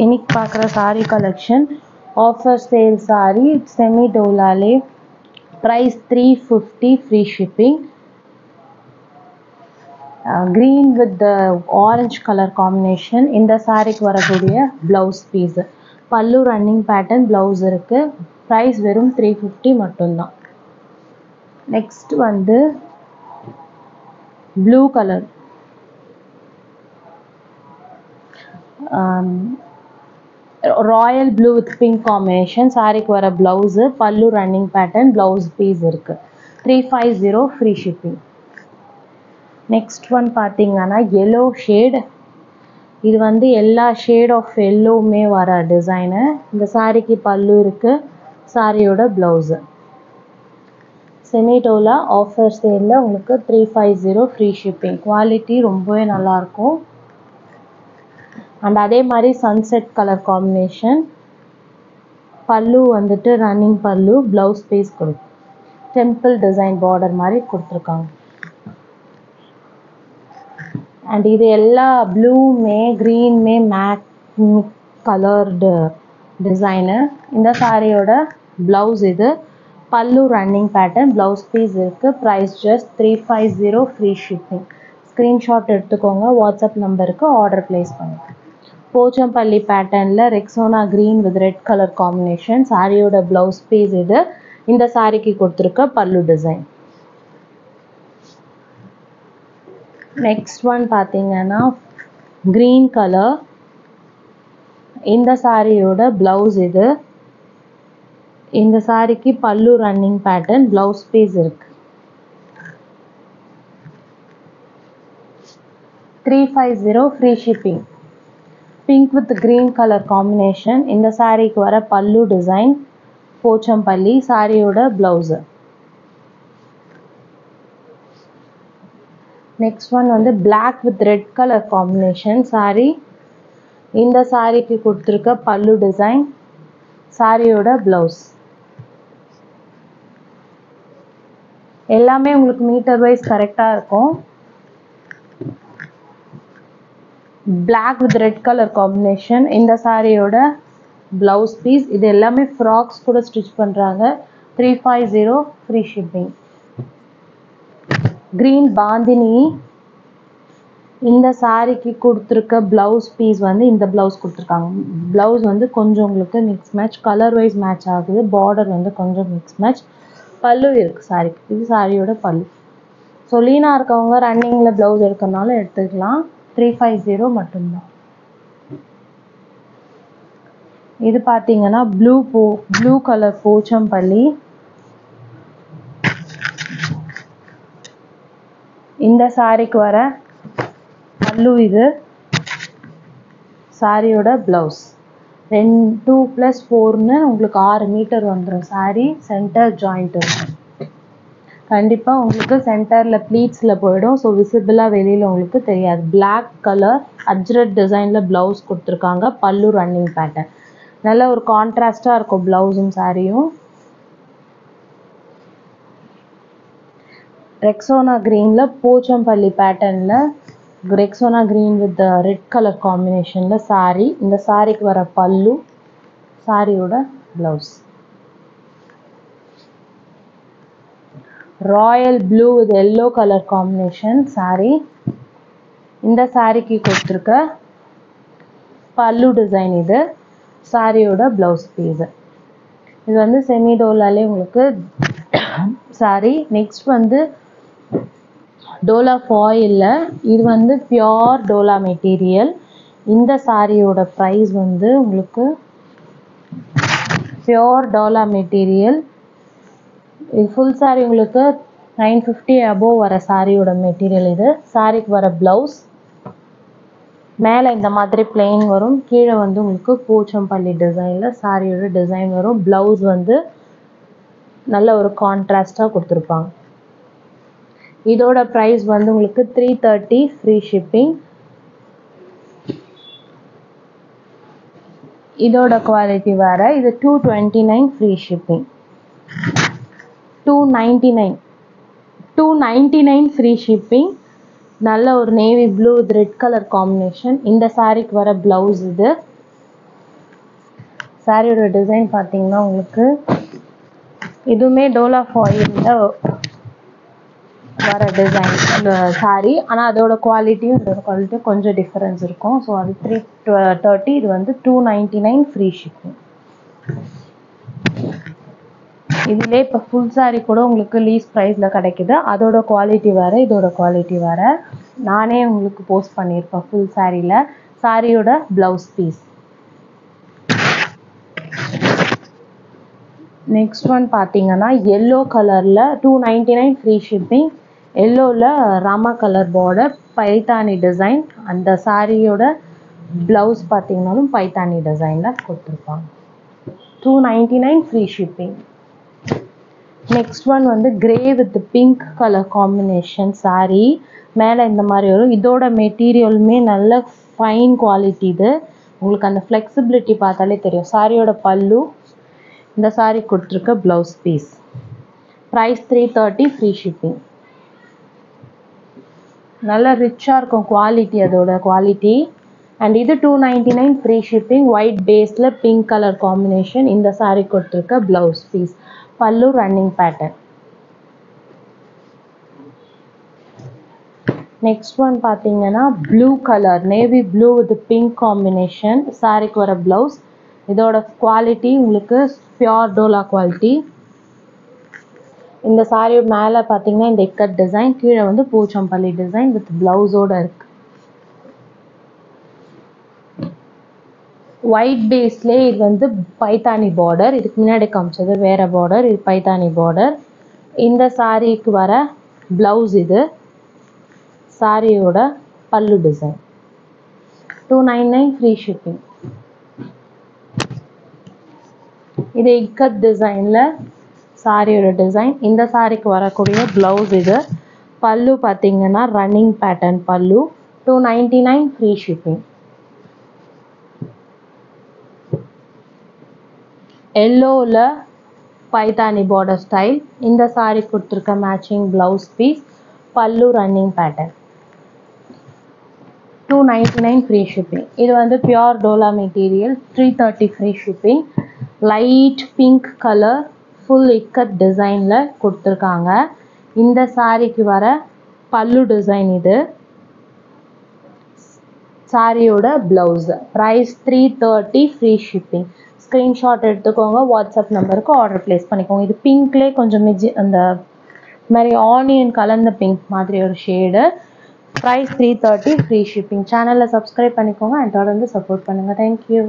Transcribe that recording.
இன்னைக்கு பார்க்குற saree collection offer sale saree semi dolale price 350 free shipping green with the orange color combination இந்த சாரிக்கு வரக்கூடிய blouse piece பல்லு running pattern blouse இருக்கு price வெறும் 350 மட்டும்தான். next வந்து blue color royal blue with pink combination சாரிக்கு வர blouse பல்லு running pattern blouse piece இருக்கு 350 free shipping. next one பாத்தீங்கன்னா yellow shade இது வந்து எல்லா shade of yellow மே வர டிசைன் இந்த சாரிக்கு பல்லு இருக்கு சாரியோட blouse செமிடோலா ஆஃபர் சேல்ல உங்களுக்கு 350 free shipping குவாலிட்டி ரொம்பவே நல்லா இருக்கும் and அதே மாதிரி sunset color combination பல்லு வந்துட்டு running பல்லு blouse piece கொடுத்து temple design border மாதிரி கொடுத்திருக்காங்க and இது எல்லா blue மே green மே matte colored design இந்த சாரியோட blouse இது பல்லு running pattern blouse piece இருக்கு price just 350 free shipping screenshot எடுத்துக்கோங்க வாட்ஸ்அப் நம்பருக்கு ஆர்டர் பிளேஸ் பண்ணுங்க. போச்சம்பள்ளி பேட்டர்ன்ல Rexona green with red color combination சாரியோட blouse piece இது இந்த சாரிக்கு கொடுத்திருக்க பல்லு டிசைன். next one பாத்தீங்கன்னா green color இந்த சாரியோட blouse இது இந்த சாரிக்கு பல்லு running pattern blouse piece இருக்கு 350 free shipping. pink with green color combination இந்த சாரிக்கு வர பல்லு டிசைன் போச்சம்பள்ளி சாரியோட blouse. next one வந்து black with red color combination sorry இந்த சாரிக்கு கொடுத்திருக்க பல்லு டிசைன் சாரியோட blouse எல்லாமே உங்களுக்கு மீட்டர் வைஸ் கரெக்டா இருக்கும். black with red color combination இந்த சாரியோட blouse piece இது எல்லாமே frocks கூட ஸ்டிட்ச் பண்றாங்க 350 free shipping. green பாந்தினி இந்த சாரிக்கு கொடுத்திருக்க blouse piece வந்து இந்த blouse கொடுத்திருக்காங்க blouse வந்து கொஞ்சம் உங்களுக்கு mix match color wise match ஆகுது border வந்து கொஞ்சம் mix match பல்லு இருக்கு சாரிக்கு இது சாரியோட பல்லு ஸோ லீனா இருக்கவங்க ரன்னிங்ல blouse எடுக்கறனால எடுத்துக்கலாம் 350 மட்டும்தான். இது பாத்தீங்கன்னா ப்ளூ கலர் போச்சம்பள்ளி இந்த சாரிக்கு வர பல்லு இது சாரியோட blouse 2+4 உங்களுக்கு 6 மீட்டர் வந்துடும் சாரி சென்டர் ஜாயிண்ட் இருக்கும் கண்டிப்பா உங்களுக்கு சென்டர்ல ப்ளீட்ஸ்ல போய்டும் சோ விசிபிளா வெளியில உங்களுக்கு தெரியாது black கலர் அஜ்ரட் டிசைன்ல blouse கொடுத்திருக்காங்க பல்லு running pattern நல்ல ஒரு கான்ட்ராஸ்டா இருக்கும் blouse-உம் சாரியும் ரெக்ஸோனா greenல போச்சம்பள்ளி பேட்டர்ன்ல Rexona green with the red color combinationல சாரி இந்த சாரிக்கு வர பல்லு சாரியோட blouse royal blue with yellow color combination saree இந்த சாரிக்கு கொடுத்திருக்க பல்லு டிசைன் இது சாரியோட blouse piece இது வந்து செமி டோலாலே உங்களுக்கு சாரி நெக்ஸ்ட் வந்து டோலா ஃபாயில்ல இது வந்து பியூர் டோலா மெட்டீரியல் இந்த சாரியோட பிரைஸ் வந்து உங்களுக்கு பியூர் டோலா மெட்டீரியல் இது ஃபுல் saree உங்களுக்கு 950 above வர சாரியோட மெட்டீரியல் இது சாரிக்கு வர blouse மேலே இந்த மாதிரி plain வரும் கீழே வந்து உங்களுக்கு போச்சம்பள்ளி டிசைன்ல சாரியோட டிசைன் வரும் blouse வந்து நல்ல ஒரு கான்ட்ராஸ்டா கொடுத்திருப்பாங்க இதோட பிரைஸ் வந்து உங்களுக்கு 330 free shipping இதோட குவாலிட்டி வேற இது 229 free shipping 299 free shipping நல்ல ஒரு navy blue with red colour combination இந்த சாரிக்கு வர blouse இது சாரியோட டிசைன் பார்த்தீங்கன்னா உங்களுக்கு இதுவுமே டோலா ஃபாயிலில் வர டிசைன் அந்த சாரீ. ஆனால் அதோட குவாலிட்டியும் இதோட குவாலிட்டியும் கொஞ்சம் டிஃப்ரென்ஸ் இருக்கும். ஸோ அது 330, இது வந்து 299 ஃப்ரீ ஷிப்பிங். இதிலே இப்போ ஃபுல் சாரீ கூட உங்களுக்கு லீஸ் ப்ரைஸில் கிடைக்குது. அதோட குவாலிட்டி வேறு, இதோட குவாலிட்டி வேறு. நானே உங்களுக்கு போஸ்ட் பண்ணியிருப்பேன் ஃபுல் சாரியில். சாரியோட ப்ளவுஸ் பீஸ். நெக்ஸ்ட் ஒன் பார்த்தீங்கன்னா எல்லோ கலரில் 299 ஃப்ரீ ஷிப்பிங். எல்லோவில் Rama colour border, Paithani design. அந்த சாரியோட ப்ளவுஸ் பார்த்தீங்கன்னாலும் பைத்தானி டிசைனில் கொடுத்துருப்பாங்க. 299 ஃப்ரீ ஷிப்பிங். நெக்ஸ்ட் ஒன் வந்து grey with pink colour combination sari. மேலே இந்த மாதிரி வரும். இதோட மெட்டீரியலுமே நல்ல ஃபைன் குவாலிட்டி. இது உங்களுக்கு அந்த ஃப்ளெக்சிபிலிட்டி பார்த்தாலே தெரியும். சாரியோட பல்லு, இந்த சாரீ கொடுத்துருக்க blouse piece. Price 330 free shipping. நல்லா ரிச்சாக இருக்கும் குவாலிட்டி, அதோட குவாலிட்டி. அண்ட் இது 299 ஃப்ரீ ஷிப்பிங். ஒயிட் பேஸில் பிங்க் கலர் காம்பினேஷன். இந்த சாரீ கொடுத்துருக்க ப்ளவுஸ் பீஸ். பல்லு ரன்னிங் பேட்டர்ன். நெக்ஸ்ட் ஒன் பார்த்தீங்கன்னா blue colour, navy blue with pink combination. சாரிக்கு வர ப்ளவுஸ். இதோட குவாலிட்டி உங்களுக்கு பியோர் டோலா குவாலிட்டி. இந்த சாரீ மேலே பார்த்தீங்கன்னா இந்த இக்கட் டிசைன், கீழே வந்து பூச்சம்பள்ளி டிசைன் வித் ப்ளவுஸோடு இருக்குது. ஒயிட் பேஸ்லேயே இது வந்து பைத்தானி பார்டர். இதுக்கு முன்னாடி காமிச்சது வேறு பார்டர், இது பைத்தானி பார்டர். இந்த சாரீக்கு வர ப்ளவுஸ் இது. சாரியோட பல்லு டிசைன். 299 free shipping. இது இக்கட் டிசைனில் சாரியோட டிசைன். இந்த சாரிக்கு வரக்கூடிய ப்ளவுஸ் இது. பல்லு பார்த்தீங்கன்னா ரன்னிங் பேட்டர்ன் பல்லு. 299 ஃப்ரீ ஷிப்பிங். எல்லோவில் பைத்தானி பார்டர் ஸ்டைல். இந்த சாரீ கொடுத்துருக்க மேட்சிங் ப்ளவுஸ் பீஸ். பல்லு ரன்னிங் பேட்டர்ன். 299 free shipping. இது வந்து பியோர் டோலா material. 330 free shipping. Light pink colour full ikat டிசைனில் கொடுத்துருக்காங்க. இந்த சாரீக்கு வர பல்லு டிசைன் இது. சாரியோட blouse. Price 330 free shipping. Screenshot எடுத்துக்கோங்க, வாட்ஸ்அப் நம்பருக்கு ஆர்டர் ப்ளேஸ் பண்ணிக்கோங்க. இது பிங்க்லேயே கொஞ்சம் அந்த மாதிரி ஆனியன் கலந்த பிங்க் மாதிரி ஒரு ஷேடு. Price 330 free shipping. சேனலில் சப்ஸ்கிரைப் பண்ணிக்கோங்க அண்ட் தொடர்ந்து சப்போர்ட் பண்ணுங்கள். தேங்க்யூ.